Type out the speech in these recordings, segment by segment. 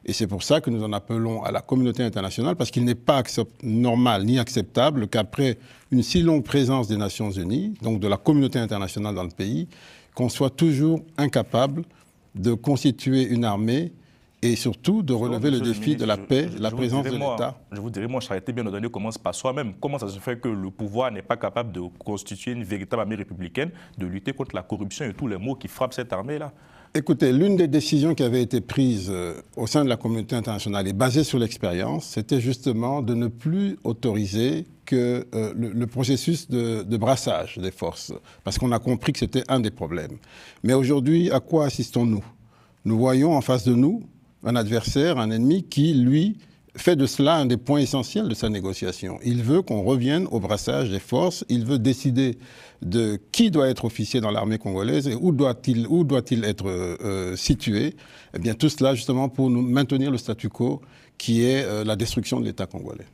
Et c'est pour ça que nous en appelons à la communauté internationale, parce qu'il n'est pas normal ni acceptable qu'après une si longue présence des Nations Unies, donc de la communauté internationale dans le pays, qu'on soit toujours incapable de constituer une armée et surtout de relever le défi de la paix, la présence de l'État. Je vous dirais, moi, charité bien ordonnée commence par soi-même. Comment ça se fait que le pouvoir n'est pas capable de constituer une véritable armée républicaine, de lutter contre la corruption et tous les maux qui frappent cette armée-là? Écoutez, l'une des décisions qui avait été prise au sein de la communauté internationale et basée sur l'expérience, c'était justement de ne plus autoriser que le processus de brassage des forces, parce qu'on a compris que c'était un des problèmes. Mais aujourd'hui, à quoi assistons-nous? Nous voyons en face de nous un adversaire, un ennemi qui, lui, fait de cela un des points essentiels de sa négociation. Il veut qu'on revienne au brassage des forces, il veut décider de qui doit être officier dans l'armée congolaise et où doit-il être situé. Eh bien, tout cela justement pour nous maintenir le statu quo qui est la destruction de l'État congolais.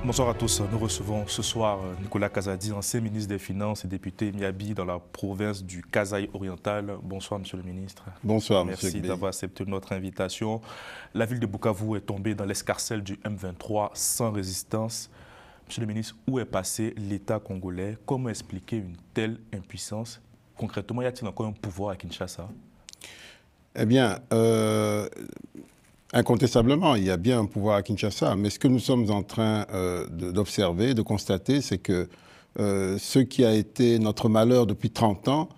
Bonsoir à tous. Nous recevons ce soir Nicolas Kazadi, ancien ministre des Finances et député Miabi dans la province du Kasaï oriental. Bonsoir, monsieur le ministre. Bonsoir, monsieur. Merci d'avoir accepté notre invitation. La ville de Bukavu est tombée dans l'escarcelle du M23 sans résistance. Monsieur le ministre, où est passé l'État congolais? Comment expliquer une telle impuissance? Concrètement, y a-t-il encore un pouvoir à Kinshasa? Eh bien, incontestablement, il y a bien un pouvoir à Kinshasa, mais ce que nous sommes en train d'observer, de constater, c'est que ce qui a été notre malheur depuis 30 ans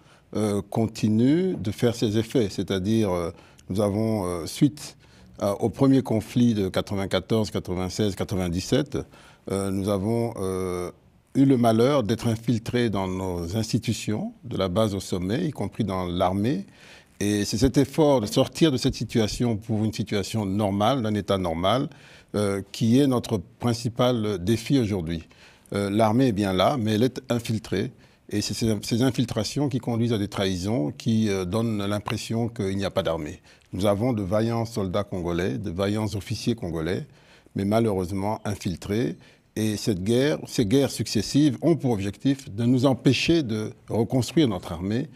continue de faire ses effets. C'est-à-dire, nous avons, suite au premier conflit de 94, 96, 97, nous avons eu le malheur d'être infiltrés dans nos institutions, de la base au sommet, y compris dans l'armée. Et c'est cet effort de sortir de cette situation pour une situation normale, d'un état normal, qui est notre principal défi aujourd'hui. L'armée est bien là, mais elle est infiltrée. Et c'est ces infiltrations qui conduisent à des trahisons, qui donnent l'impression qu'il n'y a pas d'armée. Nous avons de vaillants soldats congolais, de vaillants officiers congolais, mais malheureusement infiltrés. Et ces guerres successives ont pour objectif de nous empêcher de reconstruire notre armée,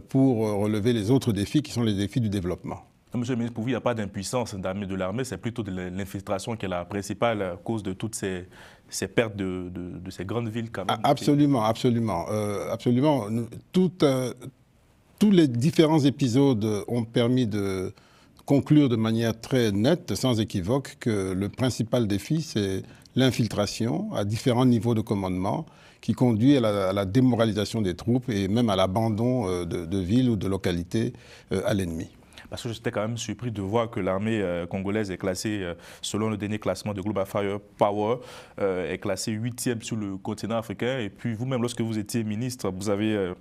pour relever les autres défis qui sont les défis du développement. Monsieur le ministre, pour vous, il n'y a pas d'impuissance de l'armée, c'est plutôt de l'infiltration qui est la principale cause de toutes ces pertes de ces grandes villes quand même. Absolument, absolument. Absolument. Tous les différents épisodes ont permis de conclure de manière très nette, sans équivoque, que le principal défi, c'est l'infiltration à différents niveaux de commandement, qui conduit à la démoralisation des troupes et même à l'abandon de villes ou de localités à l'ennemi. Parce que j'étais quand même surpris de voir que l'armée congolaise est classée, selon le dernier classement de Global Firepower, est classée 8e sur le continent africain. Et puis vous-même, lorsque vous étiez ministre, vous avez...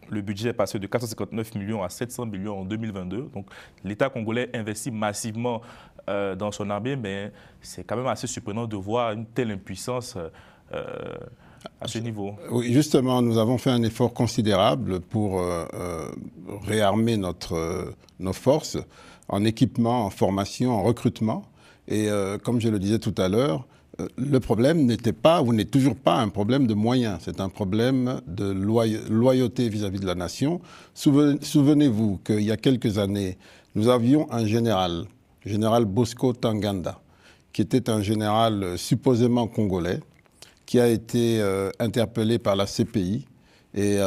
le budget est passé de 459 millions à 700 millions en 2022. Donc l'État congolais investit massivement dans son armée, mais c'est quand même assez surprenant de voir une telle impuissance à ce niveau. Oui, justement, nous avons fait un effort considérable pour réarmer nos forces en équipement, en formation, en recrutement. Et comme je le disais tout à l'heure, le problème n'était pas, ou n'est toujours pas un problème de moyens, c'est un problème de loyauté vis-à-vis de la nation. Souvenez-vous qu'il y a quelques années, nous avions un général Bosco Tanganda, qui était un général supposément congolais, qui a été interpellé par la CPI et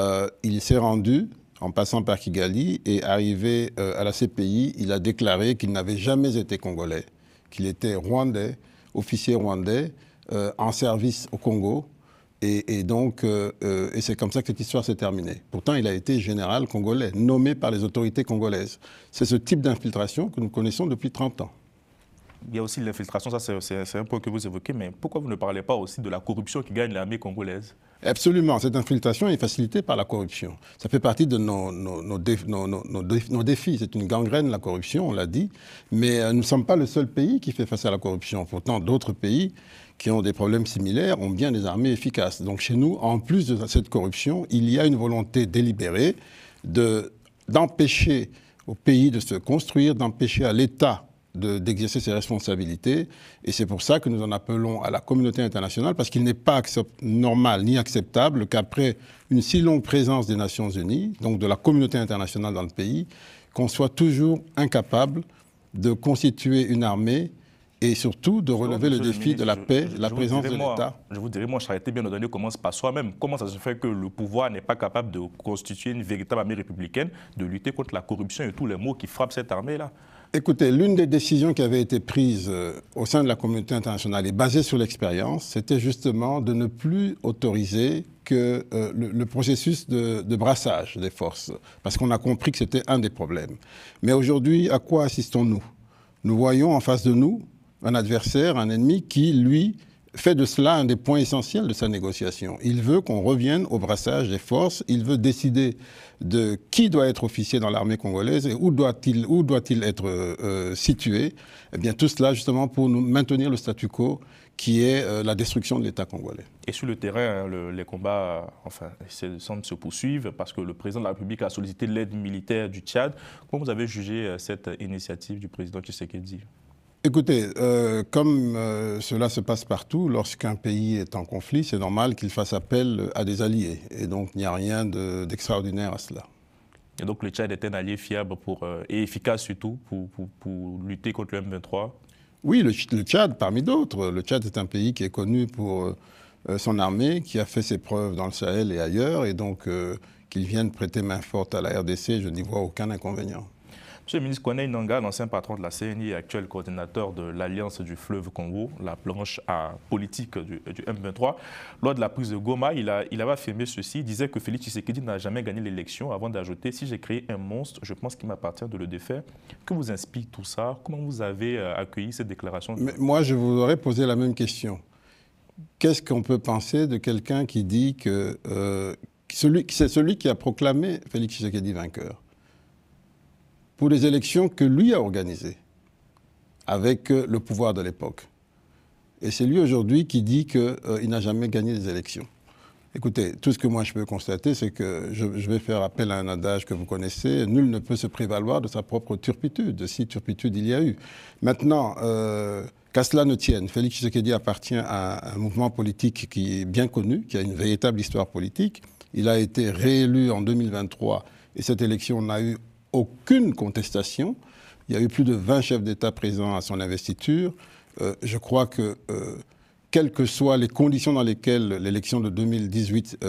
il s'est rendu en passant par Kigali et arrivé à la CPI, il a déclaré qu'il n'avait jamais été congolais, qu'il était rwandais, officier rwandais en service au Congo et c'est comme ça que cette histoire s'est terminée. Pourtant, il a été général congolais, nommé par les autorités congolaises. C'est ce type d'infiltration que nous connaissons depuis 30 ans. Il y a aussi l'infiltration, ça c'est un point que vous évoquez, mais pourquoi vous ne parlez pas aussi de la corruption qui gagne l'armée congolaise? Absolument, cette infiltration est facilitée par la corruption. Ça fait partie de nos défis. C'est une gangrène, la corruption, on l'a dit, mais nous ne sommes pas le seul pays qui fait face à la corruption. Pourtant, d'autres pays qui ont des problèmes similaires ont bien des armées efficaces. Donc chez nous, en plus de cette corruption, il y a une volonté délibérée d'empêcher au pays de se construire, d'empêcher à l'État d'exercer ses responsabilités. Et c'est pour ça que nous en appelons à la communauté internationale, parce qu'il n'est pas normal ni acceptable qu'après une si longue présence des Nations Unies, donc de la communauté internationale dans le pays, qu'on soit toujours incapable de constituer une armée et surtout de relever le défi de la paix, la présence de l'État. Je vous dirais, moi, charité bien ordonnée commence par soi-même. Comment ça se fait que le pouvoir n'est pas capable de constituer une véritable armée républicaine, de lutter contre la corruption et tous les maux qui frappent cette armée-là? Écoutez, l'une des décisions qui avait été prise au sein de la communauté internationale et basée sur l'expérience, c'était justement de ne plus autoriser que le processus de brassage des forces, parce qu'on a compris que c'était un des problèmes. Mais aujourd'hui, à quoi assistons-nous? Nous voyons en face de nous un adversaire, un ennemi qui, lui, fait de cela un des points essentiels de sa négociation. Il veut qu'on revienne au brassage des forces, il veut décider de qui doit être officier dans l'armée congolaise et où doit-il être situé. Eh bien, tout cela justement pour nous maintenir le statu quo qui est la destruction de l'État congolais. Et sur le terrain, les combats semblent se poursuivre parce que le président de la République a sollicité l'aide militaire du Tchad. Comment vous avez jugé cette initiative du président Tshisekedi? Écoutez, comme cela se passe partout, lorsqu'un pays est en conflit, c'est normal qu'il fasse appel à des alliés. Et donc, il n'y a rien d'extraordinaire à cela. Et donc, le Tchad est un allié fiable et efficace surtout pour lutter contre le M23? Oui, le Tchad, parmi d'autres. Le Tchad est un pays qui est connu pour son armée, qui a fait ses preuves dans le Sahel et ailleurs. Et donc, qu'il vienne prêter main forte à la RDC, je n'y vois aucun inconvénient. Monsieur le ministre Corneille Nangaa, l'ancien patron de la CNI et actuel coordinateur de l'Alliance du fleuve Congo, la planche politique du M23, lors de la prise de Goma, il avait affirmé ceci, il disait que Félix Tshisekedi n'a jamais gagné l'élection avant d'ajouter « Si j'ai créé un monstre, je pense qu'il m'appartient de le défaire ». Que vous inspire tout ça? Comment vous avez accueilli cette déclaration? Mais moi, je vous aurais posé la même question. Qu'est-ce qu'on peut penser de quelqu'un qui dit que c'est celui qui a proclamé Félix Tshisekedi vainqueur pour les élections que lui a organisées avec le pouvoir de l'époque. Et c'est lui aujourd'hui qui dit qu'il n'a jamais gagné les élections. Écoutez, tout ce que moi je peux constater, c'est que je vais faire appel à un adage que vous connaissez, nul ne peut se prévaloir de sa propre turpitude, si turpitude il y a eu. Maintenant, qu'à cela ne tienne, Félix Tshisekedi appartient à un mouvement politique qui est bien connu, qui a une véritable histoire politique. Il a été réélu en 2023 et cette élection n'a eu aucune contestation. Il y a eu plus de 20 chefs d'État présents à son investiture. Je crois que, quelles que soient les conditions dans lesquelles l'élection de 2018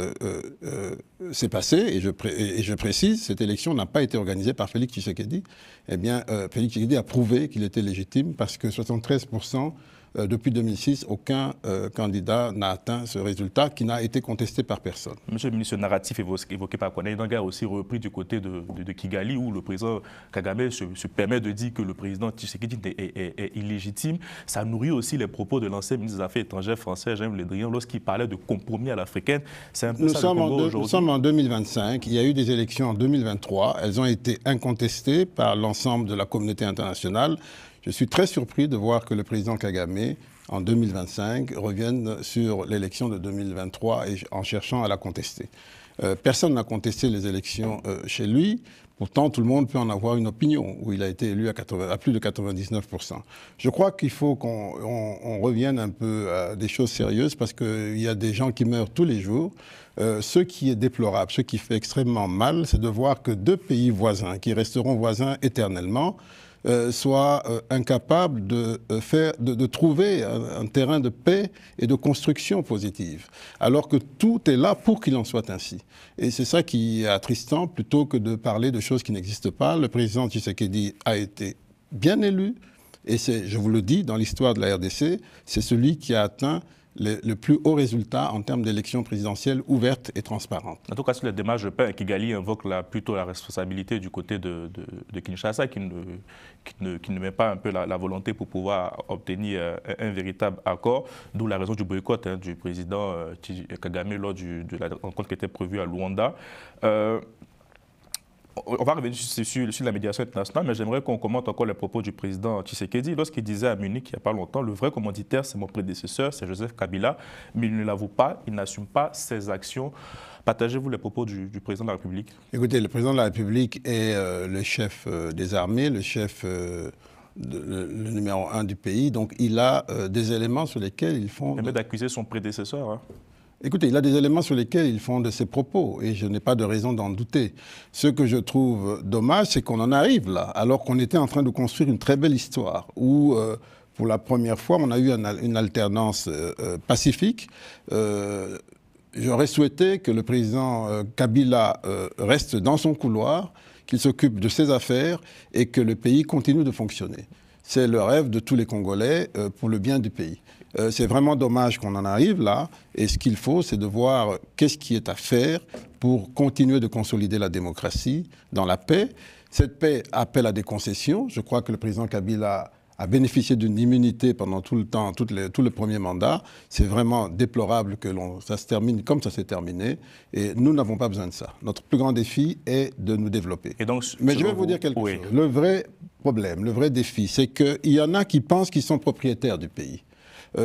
s'est passée, et je précise, cette élection n'a pas été organisée par Félix Tshisekedi, eh bien, Félix Tshisekedi a prouvé qu'il était légitime parce que 73%, depuis 2006, aucun candidat n'a atteint ce résultat qui n'a été contesté par personne. Monsieur le ministre, le narratif évoqué par Corneille Nangaa a aussi repris du côté de Kigali, où le président Kagame se permet de dire que le président Tshisekedi est illégitime. Ça nourrit aussi les propos de l'ancien ministre des Affaires étrangères français, Jean-Yves Le Drian, lorsqu'il parlait de compromis à l'africaine. C'est un peu ça le Congo aujourd'hui. Nous sommes en 2025, il y a eu des élections en 2023, elles ont été incontestées par l'ensemble de la communauté internationale. Je suis très surpris de voir que le président Kagame, en 2025, revienne sur l'élection de 2023 en cherchant à la contester. Personne n'a contesté les élections chez lui. Pourtant, tout le monde peut en avoir une opinion, où il a été élu à plus de 99%. Je crois qu'il faut qu'on revienne un peu à des choses sérieuses, parce qu'il y a des gens qui meurent tous les jours. Ce qui est déplorable, ce qui fait extrêmement mal, c'est de voir que deux pays voisins, qui resteront voisins éternellement, soient incapables de trouver un terrain de paix et de construction positive, alors que tout est là pour qu'il en soit ainsi. Et c'est ça qui est attristant, plutôt que de parler de choses qui n'existent pas. Le président Tshisekedi a été bien élu, et c'est, je vous le dis, dans l'histoire de la RDC, c'est celui qui a atteint le plus haut résultat en termes d'élections présidentielles ouvertes et transparentes. En tout cas, sur les démarches de paix, Kigali invoque plutôt la responsabilité du côté de Kinshasa, qui ne met pas un peu la volonté pour pouvoir obtenir un véritable accord, d'où la raison du boycott du président Kagame lors de la rencontre qui était prévue à Luanda. On va revenir sur la médiation internationale, mais j'aimerais qu'on commente encore les propos du président Tshisekedi lorsqu'il disait à Munich il n'y a pas longtemps, le vrai commanditaire, c'est mon prédécesseur, c'est Joseph Kabila, mais il ne l'avoue pas, il n'assume pas ses actions. Partagez-vous les propos du président de la République? Écoutez, le président de la République est le chef des armées, le chef, le numéro 1 du pays, donc il a des éléments sur lesquels ils font... Il permet d'accuser son prédécesseur. Hein. Écoutez, il a des éléments sur lesquels ils font de ses propos et je n'ai pas de raison d'en douter. Ce que je trouve dommage, c'est qu'on en arrive là, alors qu'on était en train de construire une très belle histoire où, pour la première fois, on a eu une alternance pacifique. J'aurais souhaité que le président Kabila reste dans son couloir, qu'il s'occupe de ses affaires et que le pays continue de fonctionner. C'est le rêve de tous les Congolais pour le bien du pays. C'est vraiment dommage qu'on en arrive là, et ce qu'il faut, c'est de voir qu'est-ce qui est à faire pour continuer de consolider la démocratie dans la paix. Cette paix appelle à des concessions. Je crois que le président Kabila a bénéficié d'une immunité pendant tout le temps, tout le premier mandat. C'est vraiment déplorable que ça se termine comme ça s'est terminé, et nous n'avons pas besoin de ça. Notre plus grand défi est de nous développer. Et donc, mais je vais vous dire quelque chose. Le vrai problème, le vrai défi, c'est qu'il y en a qui pensent qu'ils sont propriétaires du pays.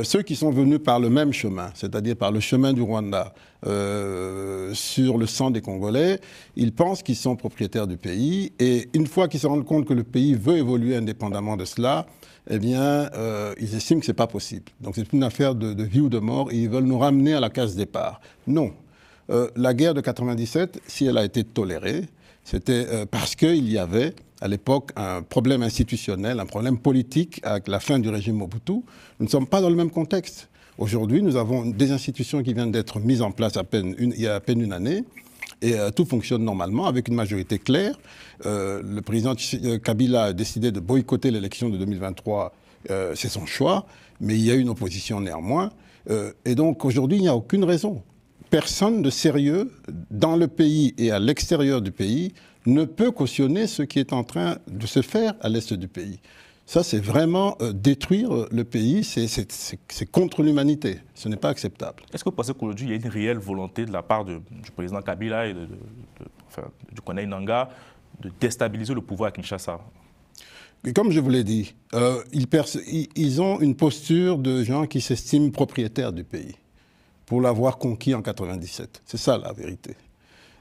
Ceux qui sont venus par le même chemin, c'est-à-dire par le chemin du Rwanda, sur le sang des Congolais, ils pensent qu'ils sont propriétaires du pays. Et une fois qu'ils se rendent compte que le pays veut évoluer indépendamment de cela, eh bien, ils estiment que ce n'est pas possible. Donc c'est une affaire de vie ou de mort et ils veulent nous ramener à la case départ. Non. La guerre de 97, si elle a été tolérée, c'était parce qu'il y avait à l'époque un problème institutionnel, un problème politique avec la fin du régime Mobutu. Nous ne sommes pas dans le même contexte. Aujourd'hui, nous avons des institutions qui viennent d'être mises en place il y a à peine une année, et tout fonctionne normalement avec une majorité claire. Le président Kabila a décidé de boycotter l'élection de 2023, c'est son choix, mais il y a une opposition néanmoins. Et donc aujourd'hui, il n'y a aucune raison. Personne de sérieux dans le pays et à l'extérieur du pays ne peut cautionner ce qui est en train de se faire à l'est du pays. Ça, c'est vraiment détruire le pays, c'est contre l'humanité. Ce n'est pas acceptable. Est-ce que vous pensez qu'aujourd'hui, il y a une réelle volonté de la part du président Kabila et du Corneille Nangaa de déstabiliser le pouvoir à Kinshasa? Et comme je vous l'ai dit, ils ont une posture de gens qui s'estiment propriétaires du pays pour l'avoir conquis en 97. C'est ça la vérité.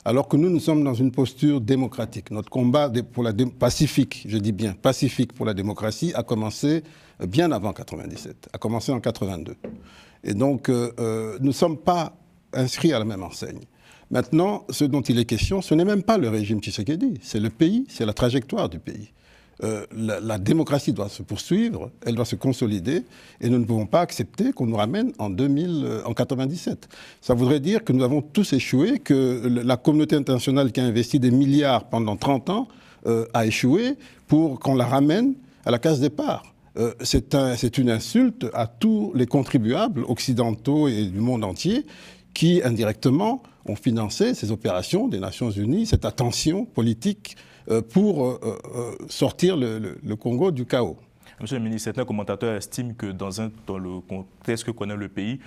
Alors que nous sommes dans une posture démocratique. Notre combat pacifique, je dis bien pacifique pour la démocratie, a commencé bien avant 97, a commencé en 82. Et donc, nous ne sommes pas inscrits à la même enseigne. Maintenant, ce dont il est question, ce n'est même pas le régime Tshisekedi, c'est le pays, c'est la trajectoire du pays. La démocratie doit se poursuivre, elle doit se consolider, et nous ne pouvons pas accepter qu'on nous ramène en 97. Ça voudrait dire que nous avons tous échoué, que la communauté internationale qui a investi des milliards pendant 30 ans a échoué pour qu'on la ramène à la case départ. C'est une insulte à tous les contribuables occidentaux et du monde entier qui, indirectement, ont financé ces opérations des Nations Unies, cette attention politique pour sortir le Congo du chaos. Monsieur le ministre, certains commentateurs estiment que dans le contexte que connaît le pays,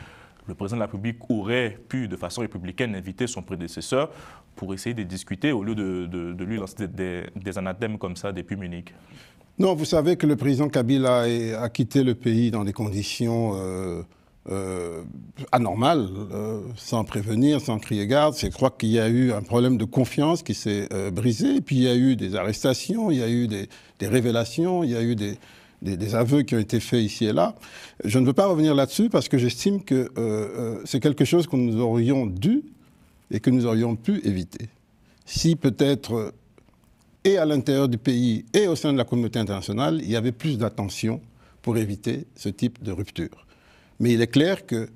le président de la République aurait pu, de façon républicaine, inviter son prédécesseur pour essayer de discuter au lieu de lui lancer des anathèmes comme ça depuis Munich. Non, vous savez que le président Kabila a quitté le pays dans des conditions anormal, sans prévenir, sans crier garde. Je crois qu'il y a eu un problème de confiance qui s'est brisé, et puis il y a eu des arrestations, il y a eu des révélations, il y a eu des aveux qui ont été faits ici et là. Je ne veux pas revenir là-dessus parce que j'estime que c'est quelque chose que nous aurions dû et que nous aurions pu éviter. Si peut-être, et à l'intérieur du pays et au sein de la communauté internationale, il y avait plus d'attention pour éviter ce type de rupture. Mais il est clair que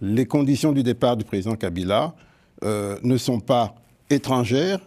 les conditions du départ du président Kabila ne sont pas étrangères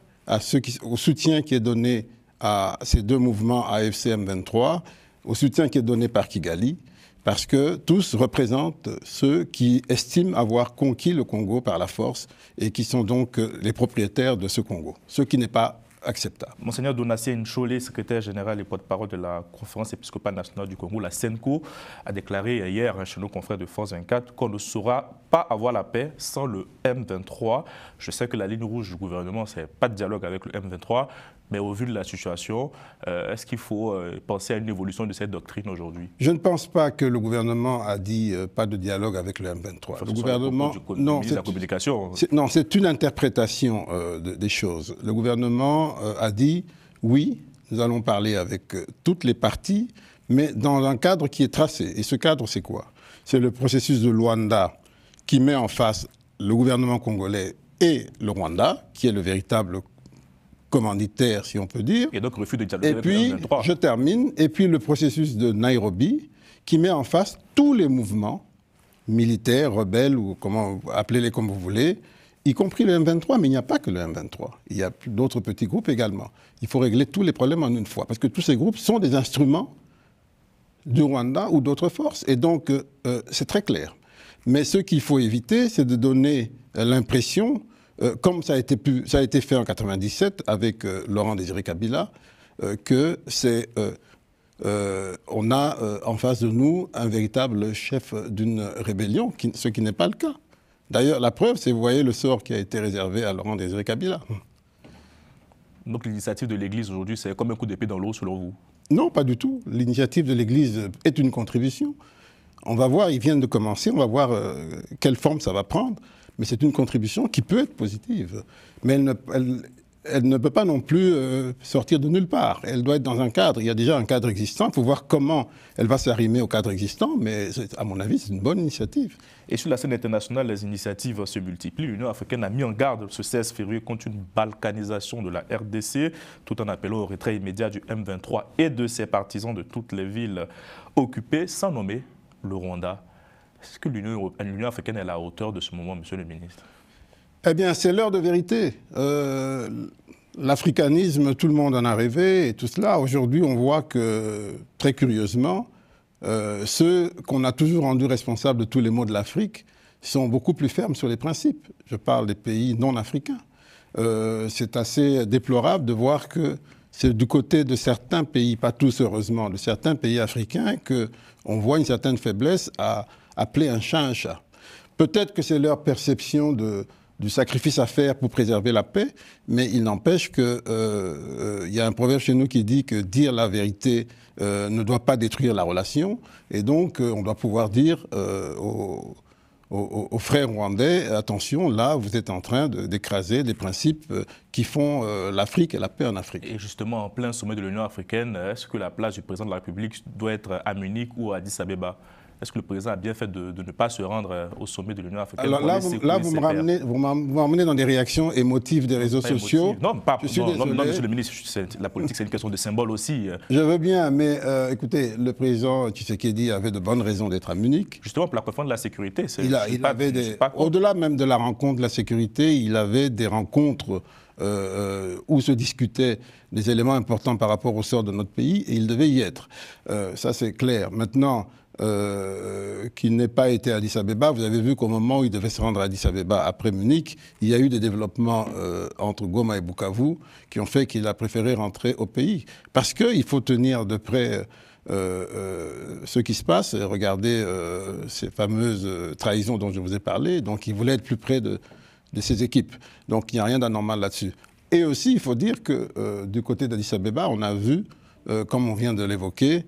au soutien qui est donné à ces deux mouvements AFC M23, au soutien qui est donné par Kigali, parce que tous représentent ceux qui estiment avoir conquis le Congo par la force et qui sont donc les propriétaires de ce Congo, ce qui n'est pas acceptable. Monseigneur Donatien Nchole, secrétaire général et porte-parole de la Conférence épiscopale nationale du Congo, la CENCO, a déclaré hier chez nos confrères de France 24 qu'on ne saura pas avoir la paix sans le M23. Je sais que la ligne rouge du gouvernement, c'est pas de dialogue avec le M23, Mais au vu de la situation, est-ce qu'il faut penser à une évolution de cette doctrine aujourd'hui? Je ne pense pas que le gouvernement a dit pas de dialogue avec le M23. Enfin, le gouvernement, non, c'est la communication. Non, c'est une interprétation des choses. Le gouvernement a dit oui, nous allons parler avec toutes les parties, mais dans un cadre qui est tracé. Et ce cadre, c'est quoi? C'est le processus de Luanda qui met en face le gouvernement congolais et le Rwanda, qui est le véritable commanditaire, si on peut dire. Et donc refus de dialoguer avec le M23. Et puis, je termine, et puis le processus de Nairobi, qui met en face tous les mouvements militaires, rebelles, ou comment appelez-les comme vous voulez, y compris le M23, mais il n'y a pas que le M23. Il y a d'autres petits groupes également. Il faut régler tous les problèmes en une fois, parce que tous ces groupes sont des instruments du Rwanda ou d'autres forces. Et donc, c'est très clair. Mais ce qu'il faut éviter, c'est de donner l'impression, comme ça a été fait en 1997 avec Laurent Désiré Kabila, que c'est... on a en face de nous un véritable chef d'une rébellion, ce qui n'est pas le cas. D'ailleurs, la preuve, c'est, vous voyez, le sort qui a été réservé à Laurent Désiré Kabila. Donc l'initiative de l'Église aujourd'hui, c'est comme un coup d'épée dans l'eau, selon vous? Non, pas du tout. L'initiative de l'Église est une contribution. On va voir, ils viennent de commencer, on va voir quelle forme ça va prendre. Mais c'est une contribution qui peut être positive. Mais elle ne peut pas non plus sortir de nulle part. Elle doit être dans un cadre. Il y a déjà un cadre existant. Il faut voir comment elle va s'arrimer au cadre existant. Mais à mon avis, c'est une bonne initiative. Et sur la scène internationale, les initiatives se multiplient. L'Union africaine a mis en garde ce 16 février contre une balkanisation de la RDC, tout en appelant au retrait immédiat du M23 et de ses partisans de toutes les villes occupées, sans nommer le Rwanda. Est-ce que l'Union africaine est à la hauteur de ce moment, monsieur le ministre? Eh bien, c'est l'heure de vérité. L'africanisme, tout le monde en a rêvé et tout cela. Aujourd'hui, on voit que, très curieusement, ceux qu'on a toujours rendus responsables de tous les maux de l'Afrique sont beaucoup plus fermes sur les principes. Je parle des pays non africains. C'est assez déplorable de voir que c'est du côté de certains pays, pas tous heureusement, de certains pays africains, qu'on voit une certaine faiblesse à appeler un chat un chat. Peut-être que c'est leur perception du sacrifice à faire pour préserver la paix, mais il n'empêche qu'il y a un proverbe chez nous qui dit que dire la vérité ne doit pas détruire la relation, et donc on doit pouvoir dire aux frères rwandais, attention, là vous êtes en train d'écraser des principes qui font l'Afrique et la paix en Afrique. Et justement, en plein sommet de l'Union africaine, est-ce que la place du président de la République doit être à Munich ou à Addis Abeba? Est-ce que le président a bien fait de ne pas se rendre au sommet de l'Union africaine? Alors là, vous me ramenez dans des réactions émotives des réseaux sociaux. Non, monsieur le ministre, la politique, c'est une question de symbole aussi. Je veux bien, mais écoutez, le président Tshisekedi avait de bonnes raisons d'être à Munich. Justement, pour la question de la sécurité. Au-delà même de la rencontre de la sécurité, il avait des rencontres où se discutaient des éléments importants par rapport au sort de notre pays, et il devait y être. Ça, c'est clair. Maintenant, qu'il n'ait pas été à Addis Abeba, vous avez vu qu'au moment où il devait se rendre à Addis Abeba après Munich, il y a eu des développements entre Goma et Bukavu qui ont fait qu'il a préféré rentrer au pays. Parce qu'il faut tenir de près ce qui se passe, regardez ces fameuses trahisons dont je vous ai parlé, donc il voulait être plus près de ses équipes. Donc il n'y a rien d'anormal là-dessus. Et aussi, il faut dire que du côté d'Addis Abeba, on a vu, comme on vient de l'évoquer,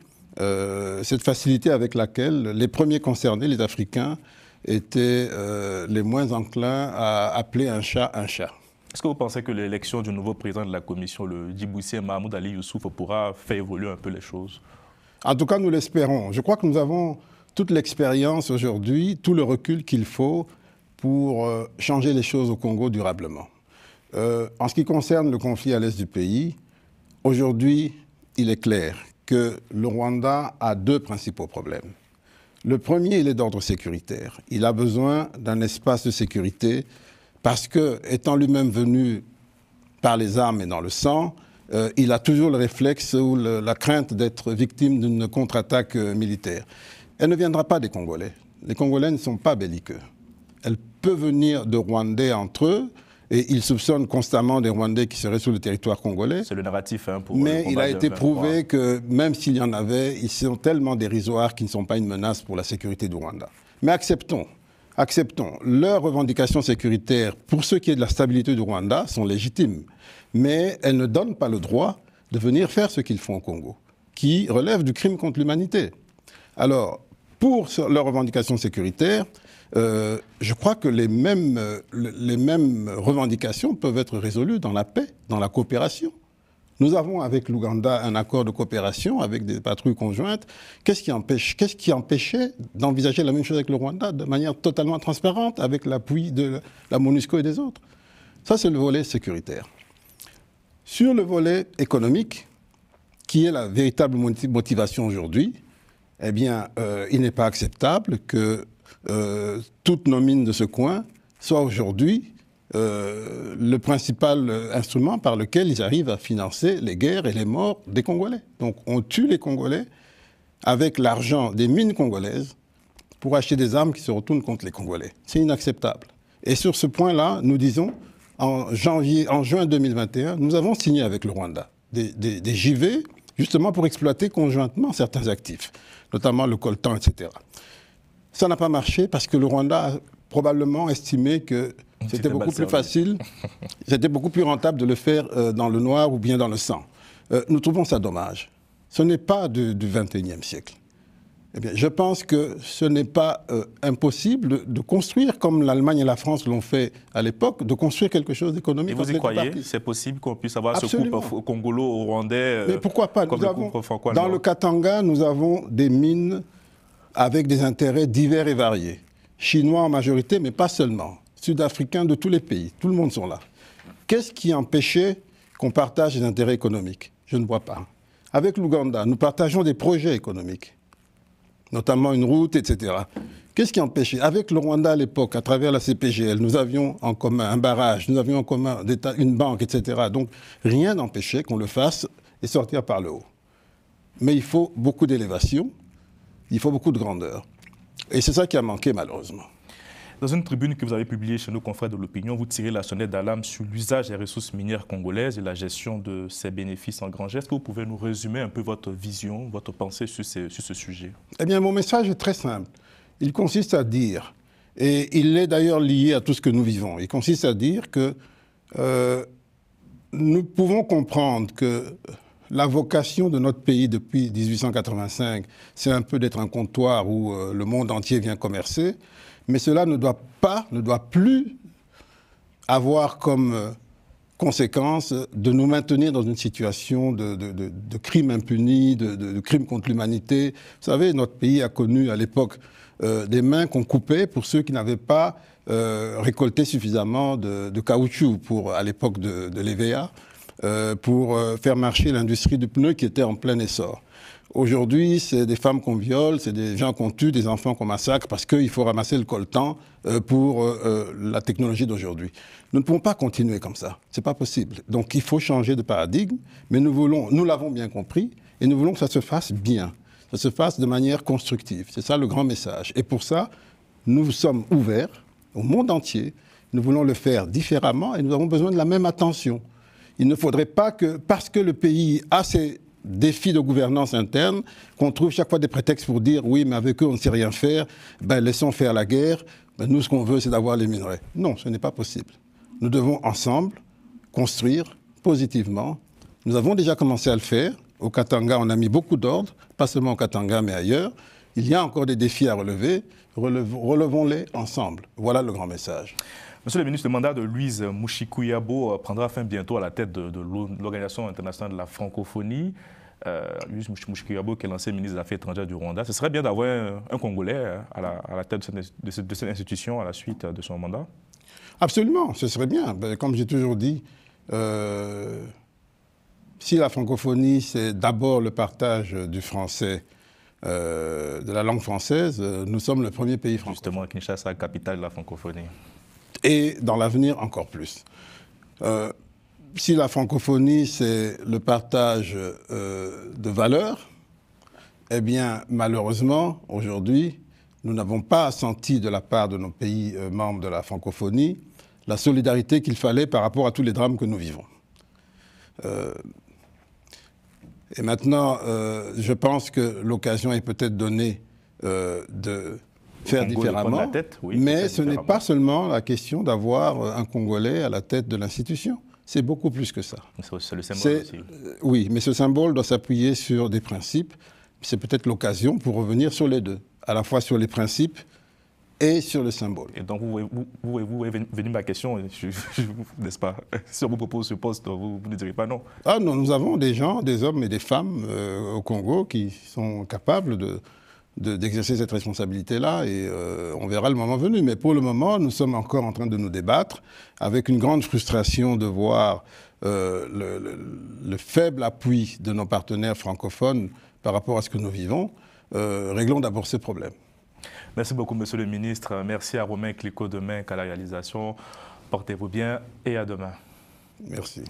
cette facilité avec laquelle les premiers concernés, les Africains, étaient les moins enclins à appeler un chat un chat. Est-ce que vous pensez que l'élection du nouveau président de la Commission, le Djiboutien Mahmoud Ali Youssouf, pourra faire évoluer un peu les choses? En tout cas, nous l'espérons. Je crois que nous avons toute l'expérience aujourd'hui, tout le recul qu'il faut pour changer les choses au Congo durablement. En ce qui concerne le conflit à l'est du pays, aujourd'hui, il est clair que le Rwanda a deux principaux problèmes. Le premier, il est d'ordre sécuritaire. Il a besoin d'un espace de sécurité parce que, étant lui-même venu par les armes et dans le sang, il a toujours le réflexe ou la crainte d'être victime d'une contre-attaque militaire. Elle ne viendra pas des Congolais. Les Congolais ne sont pas belliqueux. Elle peut venir de Rwandais entre eux, et ils soupçonnent constamment des Rwandais qui seraient sur le territoire congolais. C'est le narratif pour mais il a été prouvé que même s'il y en avait, ils sont tellement dérisoires qu'ils ne sont pas une menace pour la sécurité du Rwanda. Mais acceptons acceptons, leurs revendications sécuritaires, pour ce qui est de la stabilité du Rwanda, sont légitimes. Mais elles ne donnent pas le droit de venir faire ce qu'ils font au Congo, qui relève du crime contre l'humanité. Alors, pour leurs revendications sécuritaires, je crois que les mêmes revendications peuvent être résolues dans la paix, dans la coopération. Nous avons avec l'Ouganda un accord de coopération avec des patrouilles conjointes. Qu'est-ce qui empêchait d'envisager la même chose avec le Rwanda de manière totalement transparente, avec l'appui de la MONUSCO et des autres? Ça, c'est le volet sécuritaire. Sur le volet économique, qui est la véritable motivation aujourd'hui, eh bien, il n'est pas acceptable que toutes nos mines de ce coin soient aujourd'hui le principal instrument par lequel ils arrivent à financer les guerres et les morts des Congolais. Donc on tue les Congolais avec l'argent des mines congolaises pour acheter des armes qui se retournent contre les Congolais. C'est inacceptable. Et sur ce point-là, nous disons, en juin 2021, nous avons signé avec le Rwanda des JV, justement pour exploiter conjointement certains actifs, notamment le coltan, etc. Ça n'a pas marché parce que le Rwanda a probablement estimé que c'était beaucoup plus facile, c'était beaucoup plus rentable de le faire dans le noir ou bien dans le sang. Nous trouvons ça dommage. Ce n'est pas du XXIe siècle. Eh bien, je pense que ce n'est pas impossible de construire, comme l'Allemagne et la France l'ont fait à l'époque, de construire quelque chose d'économique. Et vous y croyez? C'est possible qu'on puisse avoir Absolument. Ce couple congolo-rwandais Mais pourquoi pas? Dans le Katanga, nous avons des mines avec des intérêts divers et variés. Chinois en majorité, mais pas seulement. Sud-africains de tous les pays. Tout le monde sont là. Qu'est-ce qui empêchait qu'on partage des intérêts économiques? Je ne vois pas. Avec l'Ouganda, nous partageons des projets économiques, notamment une route, etc. Qu'est-ce qui empêchait? Avec le Rwanda à l'époque, à travers la CPGL, nous avions en commun un barrage, nous avions en commun une banque, etc. Donc rien n'empêchait qu'on le fasse et sortir par le haut. Mais il faut beaucoup d'élévation, il faut beaucoup de grandeur. Et c'est ça qui a manqué malheureusement. Dans une tribune que vous avez publiée chez nos confrères de l'opinion, vous tirez la sonnette d'alarme sur l'usage des ressources minières congolaises et la gestion de ces bénéfices en grand. Est-ce que vous pouvez nous résumer un peu votre vision, votre pensée sur ce sujet? Eh bien, mon message est très simple. Il consiste à dire, et il est d'ailleurs lié à tout ce que nous vivons, il consiste à dire que nous pouvons comprendre que la vocation de notre pays depuis 1885, c'est un peu d'être un comptoir où le monde entier vient commercer. Mais cela ne doit plus avoir comme conséquence de nous maintenir dans une situation de crime impuni, de crime contre l'humanité. Vous savez, notre pays a connu à l'époque des mains qu'on coupait pour ceux qui n'avaient pas récolté suffisamment de caoutchouc à l'époque de l'EVA pour faire marcher l'industrie du pneu qui était en plein essor. Aujourd'hui, c'est des femmes qu'on viole, c'est des gens qu'on tue, des enfants qu'on massacre parce qu'il faut ramasser le coltan pour la technologie d'aujourd'hui. Nous ne pouvons pas continuer comme ça. Ce n'est pas possible. Donc il faut changer de paradigme, mais nous l'avons bien compris et nous voulons que ça se fasse bien, que ça se fasse de manière constructive. C'est ça le grand message. Et pour ça, nous sommes ouverts au monde entier. Nous voulons le faire différemment et nous avons besoin de la même attention. Il ne faudrait pas que, parce que le pays a ses défis de gouvernance interne, qu'on trouve chaque fois des prétextes pour dire oui, mais avec eux, on ne sait rien faire, ben, laissons faire la guerre, ben, nous, ce qu'on veut, c'est d'avoir les minerais. Non, ce n'est pas possible. Nous devons ensemble construire positivement. Nous avons déjà commencé à le faire. Au Katanga, on a mis beaucoup d'ordre, pas seulement au Katanga, mais ailleurs. Il y a encore des défis à relever. Relevons-les ensemble. Voilà le grand message. Monsieur le ministre, le mandat de Louise Mushikuyabo prendra fin bientôt à la tête de l'Organisation internationale de la francophonie. Louise Mushikuyabo, qui est l'ancien ministre des Affaires étrangères du Rwanda. Ce serait bien d'avoir un Congolais à la tête de cette institution à la suite de son mandat? Absolument, ce serait bien. Comme j'ai toujours dit, si la francophonie, c'est d'abord le partage du français, de la langue française, nous sommes le premier pays francophone. Justement, Kinshasa, capitale de la francophonie. Et dans l'avenir, encore plus. Si la francophonie, c'est le partage de valeurs, eh bien, malheureusement, aujourd'hui, nous n'avons pas senti de la part de nos pays membres de la francophonie la solidarité qu'il fallait par rapport à tous les drames que nous vivons. Et maintenant, je pense que l'occasion est peut-être donnée de faire différemment, la tête, oui, mais ce n'est pas seulement la question d'avoir un Congolais à la tête de l'institution. C'est beaucoup plus que ça. C'est le symbole aussi. Oui, mais ce symbole doit s'appuyer sur des principes. C'est peut-être l'occasion pour revenir sur les deux, à la fois sur les principes et sur le symbole. Et donc, vous venez ma question, n'est-ce pas? Si on vous propose ce poste, vous ne direz pas non. Ah non, nous avons des gens, des hommes et des femmes au Congo qui sont capables d'exercer cette responsabilité-là et on verra le moment venu. Mais pour le moment, nous sommes encore en train de nous débattre avec une grande frustration de voir le faible appui de nos partenaires francophones par rapport à ce que nous vivons. Réglons d'abord ces problèmes. Merci beaucoup, Monsieur le Ministre. Merci à Romain Clicquot de Menc à la réalisation. Portez-vous bien et à demain. Merci.